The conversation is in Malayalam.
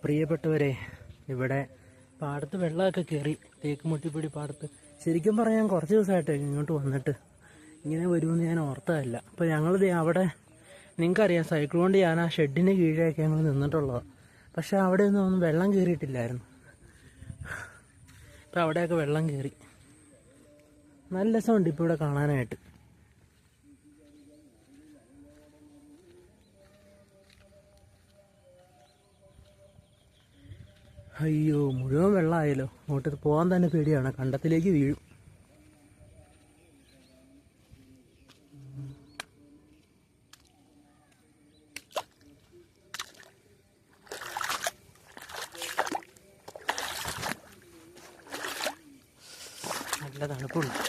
പ്രിയപ്പെട്ടവരെ, ഇവിടെ പാടത്ത് വെള്ളമൊക്കെ കയറി. തേക്കുമുട്ടിപ്പൊടി പാടത്ത്. ശരിക്കും പറഞ്ഞാൽ കുറച്ച് ദിവസമായിട്ട് ഇങ്ങോട്ട് വന്നിട്ട് ഇങ്ങനെ വരുമെന്ന് ഞാൻ ഓർത്തതല്ല. അപ്പോൾ ഞങ്ങളിത് അവിടെ, നിങ്ങൾക്കറിയാം, സൈക്കിൾ കൊണ്ട് ഞാൻ ആ ഷെഡിന് കീഴെയൊക്കെ ഞങ്ങൾ നിന്നിട്ടുള്ളതാണ്. പക്ഷെ അവിടെ ഒന്നും വെള്ളം കയറിയിട്ടില്ലായിരുന്നു. ഇപ്പം അവിടെയൊക്കെ വെള്ളം കയറി. നല്ല രസമുണ്ട് ഇപ്പോൾ ഇവിടെ കാണാനായിട്ട്. അയ്യോ, മുഴുവൻ വെള്ളമായല്ലോ. അങ്ങോട്ട് പോകാൻ തന്നെ പേടിയാണ്, കണ്ടത്തിലേക്ക് വീഴും. നല്ല തണുപ്പുണ്ട്.